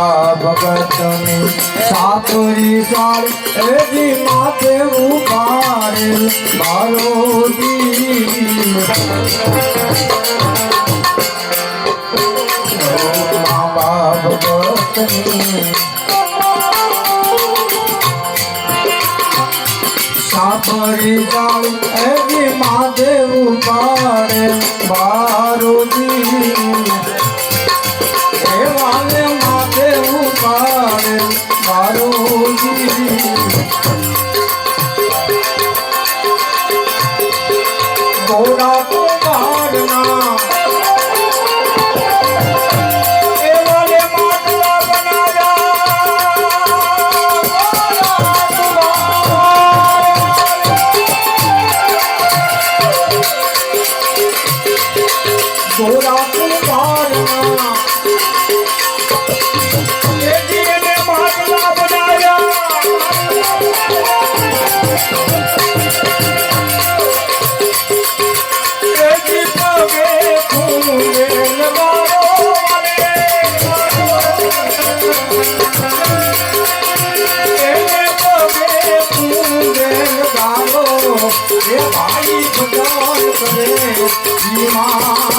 ભગતની સાતરી સાર એજી માથે ઉભારે મારો મા બાપ ભગતની સાતરી સાર એજી માથે ઉભારે મારો વાલે માથે ઉપાડે મારો ગોરા તો બહારના એ વાલે માટલા ગોરા તો બહારના ભાઈ ભગવાન કરે મારો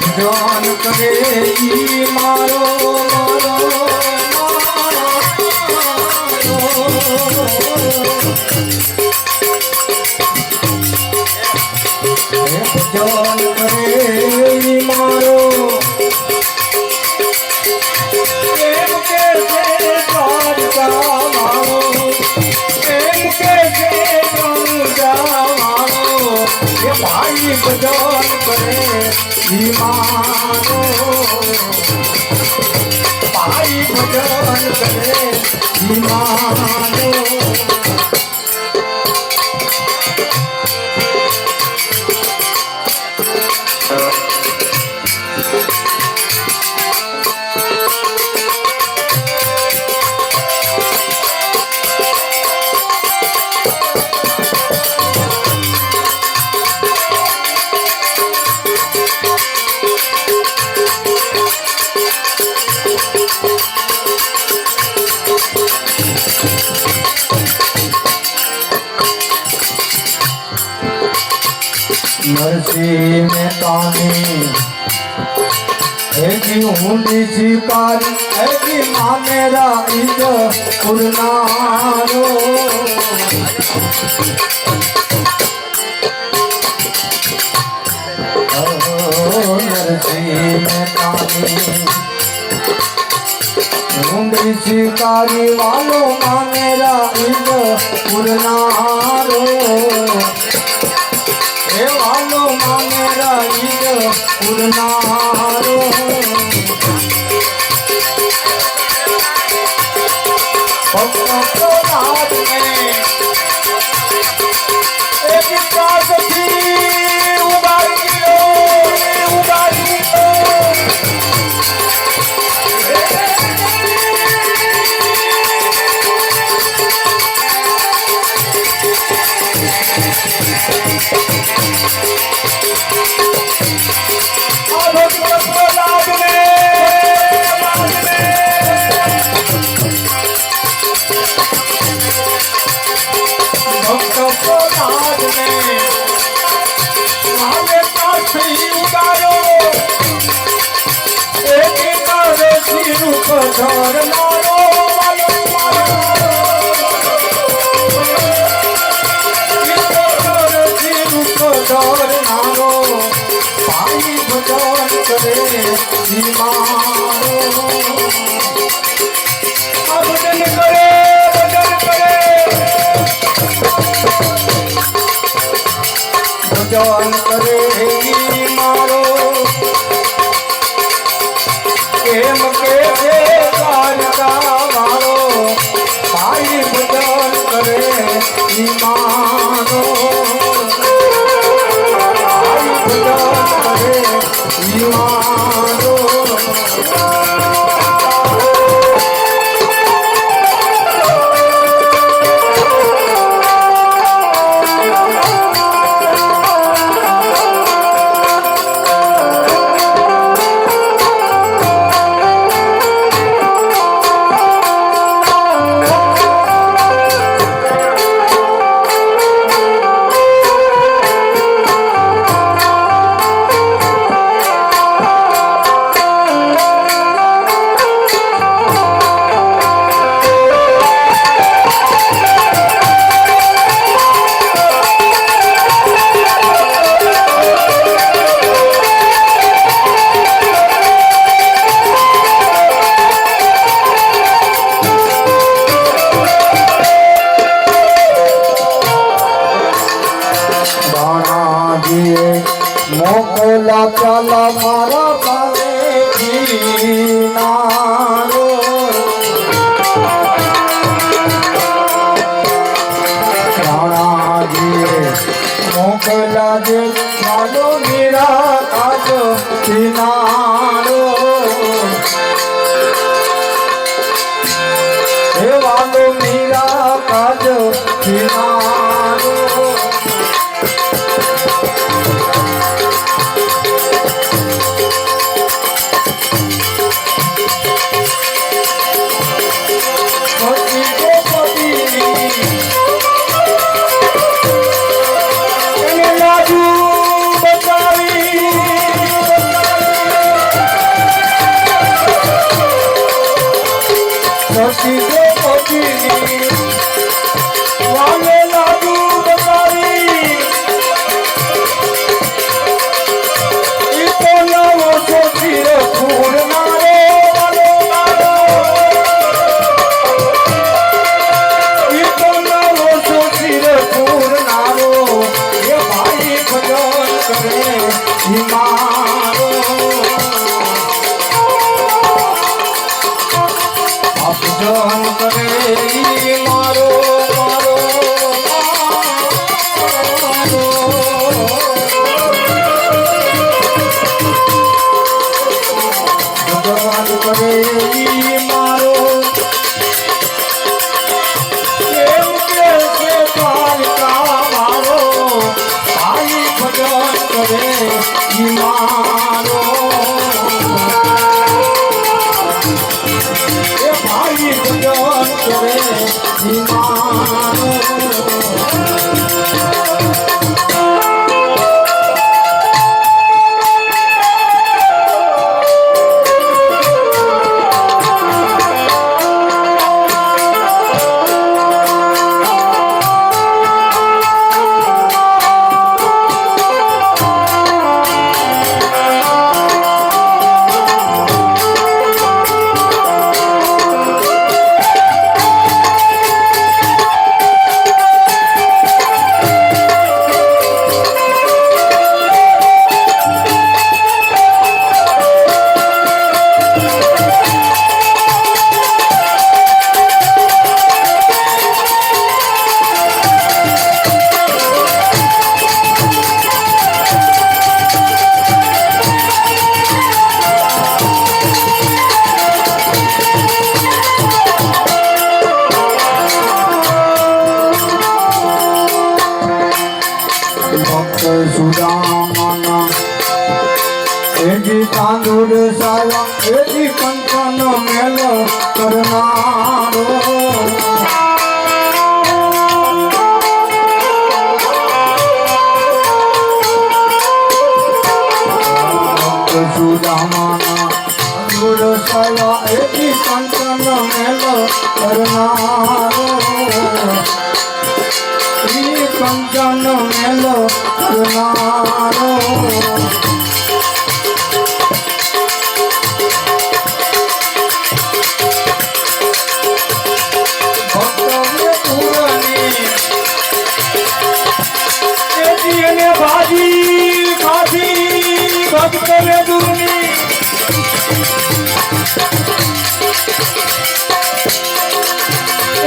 ભગવાન કરે મારો ભગવાન કરે મારો ભાઈ ભજન કરે મારો ભાઈ ભજન કરે મારો नरसी में तानी ऐसी ऊंडी शिकारी ऐसी माँ मेरा इज पुरनारो नरसी में तानी ऊंडी शिकारी वालो माँ मेरा इज पुरनारो वालो मेरा ईद पुरनारो रात में एक पास थी उगारी ભજન કરે મારો કેમ કે છે કારકા મારો ભાઈ ભજન કરે મારો ભાઈ ભજન કરે મારો જીએ મોકલા ચાલા મારા પાલે કિનારો રાણાજીએ મોકલા જે મારો મીરા કાજ કિનારો હે વાલો મીરા કાજ કિનારો સુદામાના એજી તાંદુર સાયા એજી કંચનો મેલો કરનારો સુદામાના તાંદુર સાયા એજી કંચનો મેલો કરનારો કંચન મેલો કરનારો ભક્તને પૂરની એજી અને ભાજી ખાધી ભક્તને દૂરની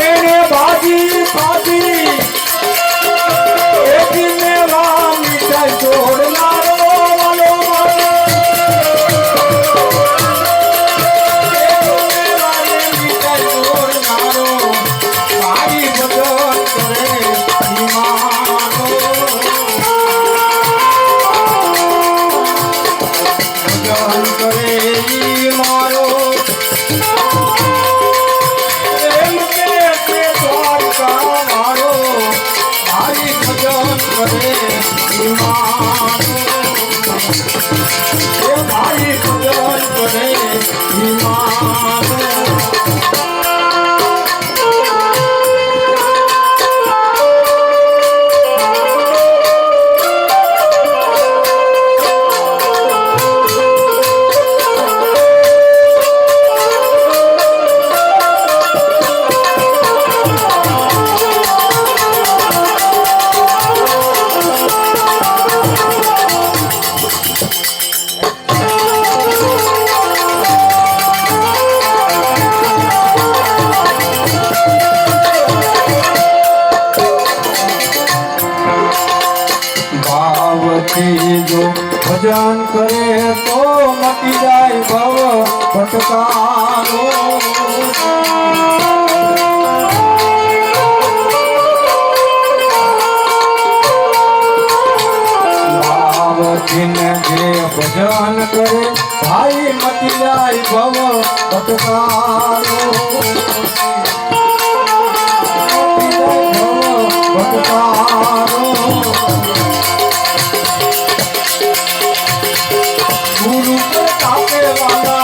એને ભાજી ખાધી जो भजन करे तो मटी जाए भव भटकारो जिन जे भजन करे भाई मटी जाए भव भटकारो गुरु के ताके वाला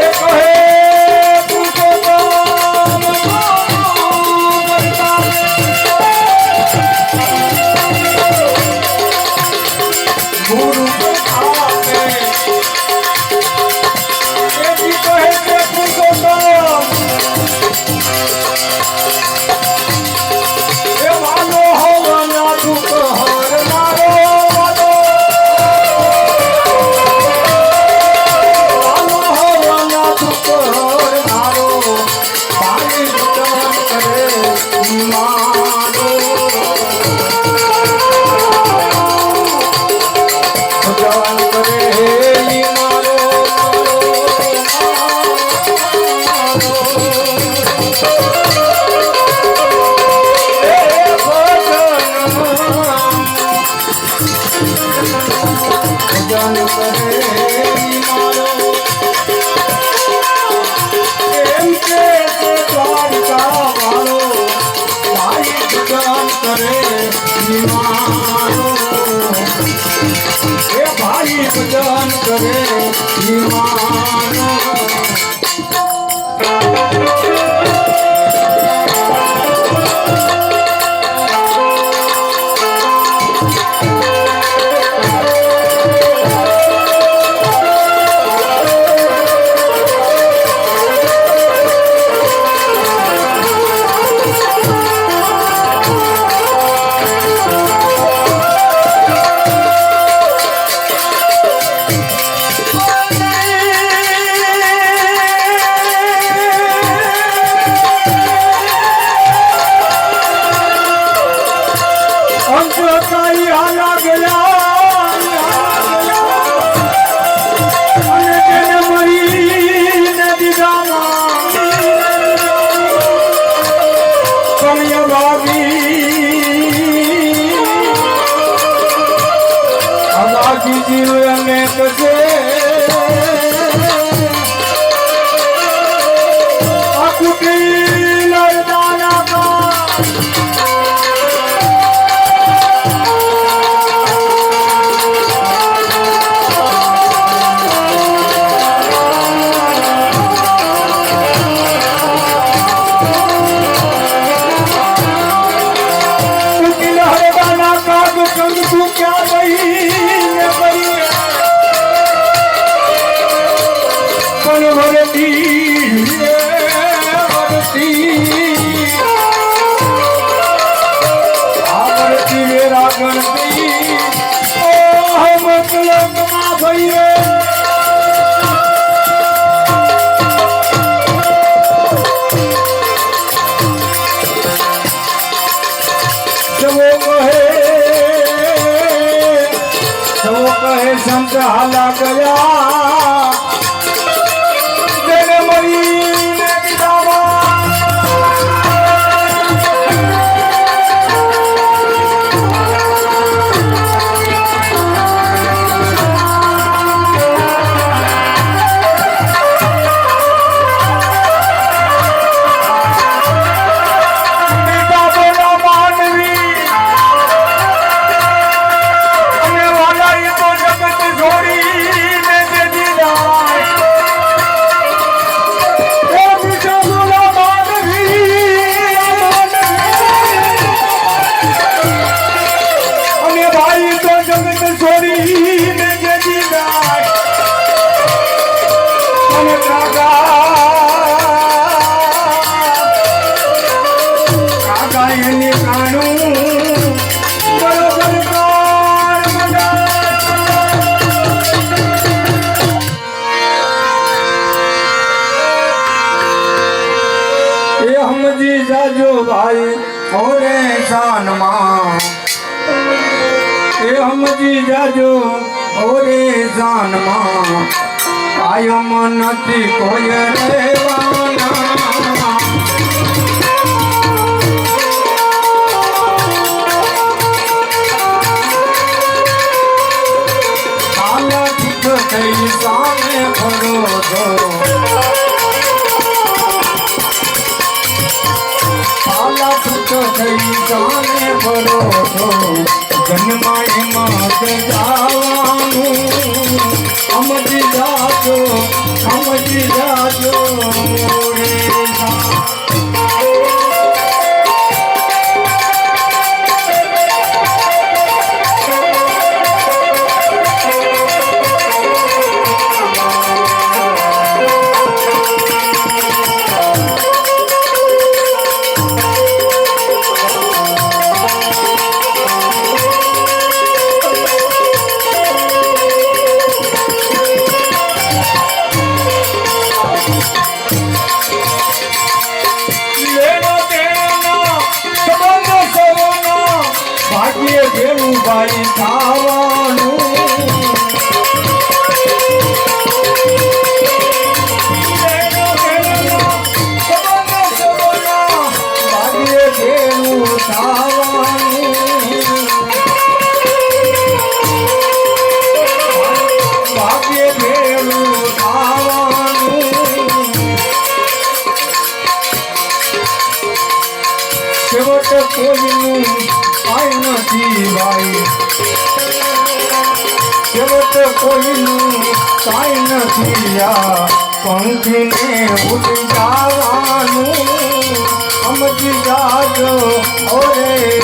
एक है तुझको गुरु के ताके एक ही कहे के तुझको भाई भजन करे संत हाला गया तेरे मरी ने गिरावा जाजो भाई थोड़े शान मां સમજી જાજો ઓરે જાનમાં કાયમ નથી કોઈ રહેવાના કાલા ઠીક થઈ સામે ફરો છો કાલા ઠીક થઈ સામે ફરો છો જન્માય માત જવાનું સમજી જાજો રે જેવું ભાઈ ખાવાનું ભાગ્ય જેવું ખાવાનું ભાગ્ય જેવું ખાવાનું છેવટ કોઈનું આઈ નથી ભાઈ છેવટ કોઈનું કાંઈ નથી આ પંખીને ઉડી જવાનું સમજી જાજો ઓરે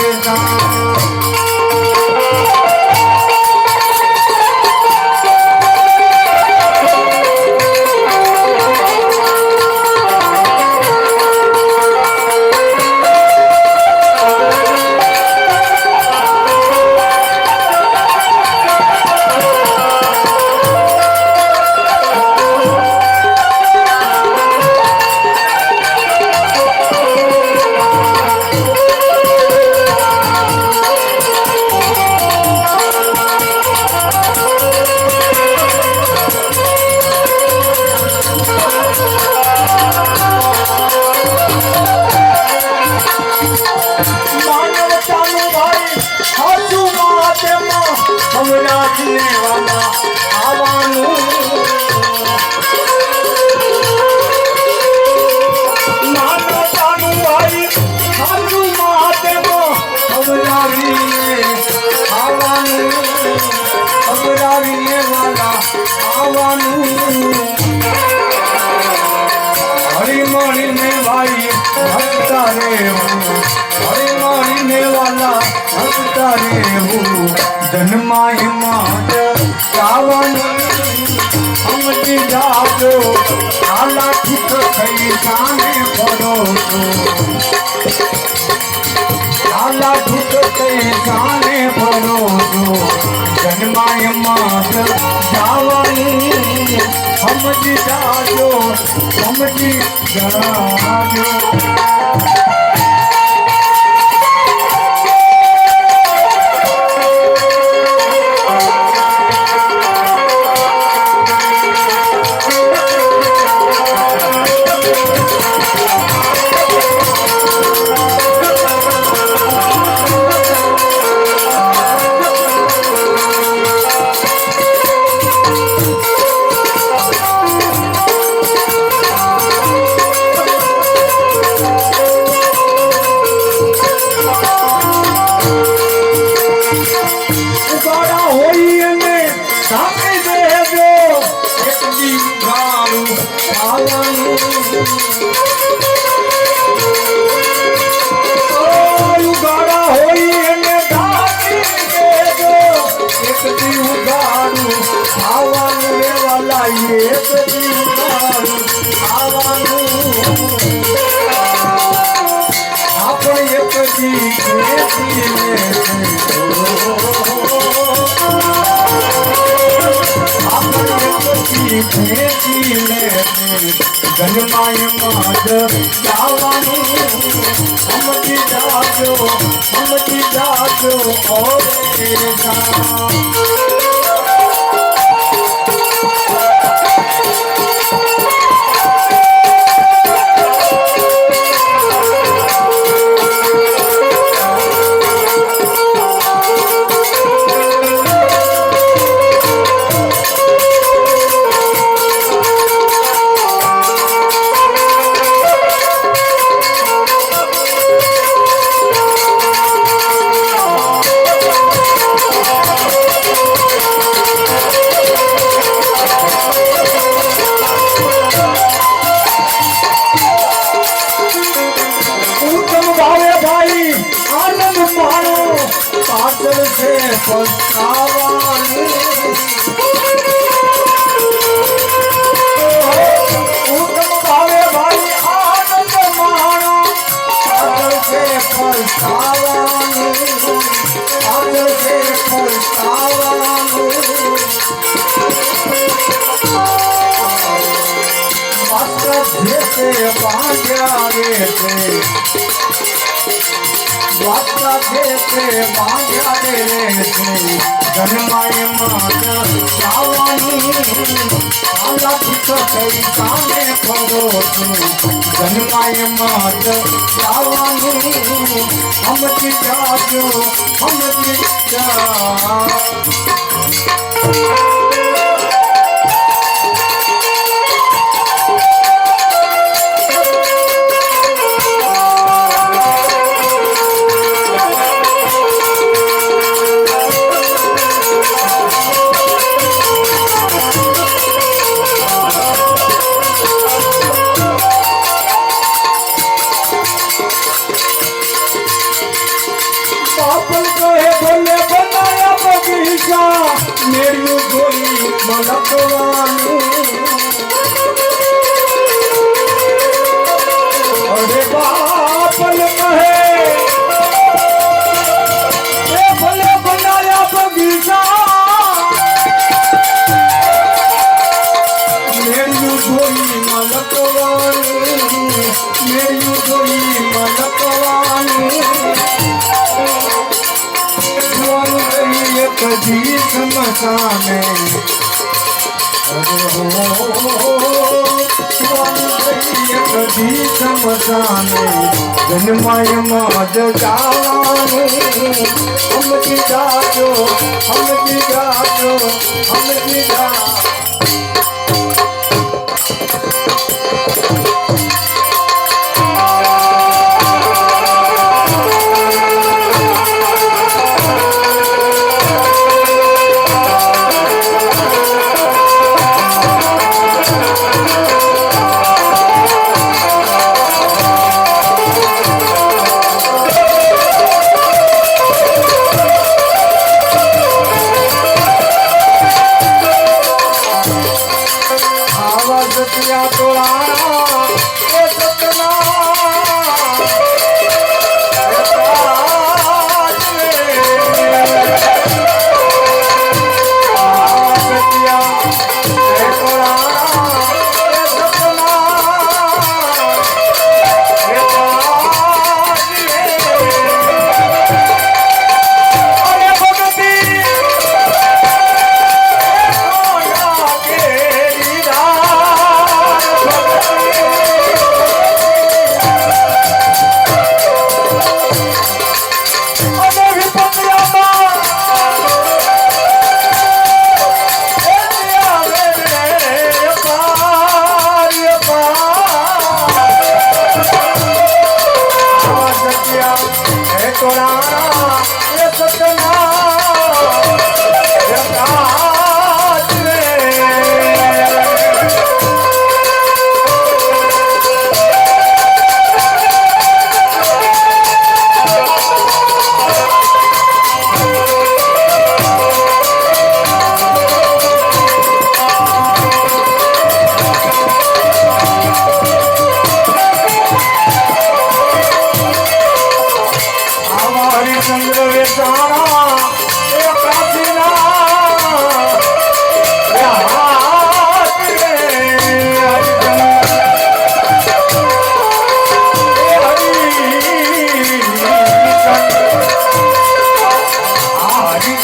હરિમણીને ભાઈ ભક્તા રેવું હરિમણીને વાલા ભક્તા રેવું જન્માય માત ગાવાનું સમજી જાજો આલા ઠીક થઈ સામે ફરો છો આલા ઠીક થઈ સામે ફરો છો જન્માય માત ગાવાનું સમજી જાજો સમજી જાજો જન્માય માત ગાવાનું સમજી જાજો ઓરે જા પાછળ છે પસ્તાવાની ઉત્તમ ભાવે ભાઈ આનંદ માણો પાછળ છે પસ્તાવાની પાછળ છે પસ્તાવાની માત્ર જે તે બાંધ્યા રે છે વાતા દેતે માંગ્યા રે જન્માય માત લાવાની આલાથી તો કઈ કામે કરો તું જન્માય માત લાવાની સમજી જાજો સમજી જા મેળ્યું જોઈ મલકવાનું અરે બાપલ કહે એ ભલે બનાયા બગીચા મેળ્યું જોઈ મલકવાનું મેળ્યું જોઈ મલકવાનું કદી સમસાને કદી સમસાને જન્માય માં જવાનું સમજી જાજો સમજી જાજો સમજી જા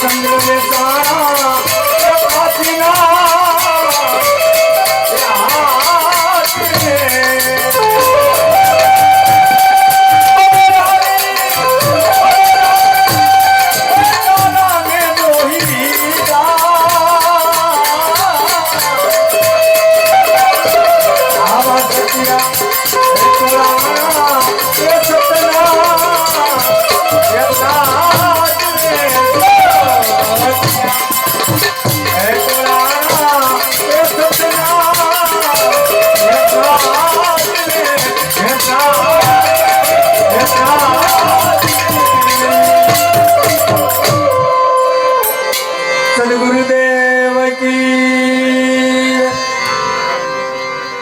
चंद्र बेचारा काशीना सद्गुरुदेव की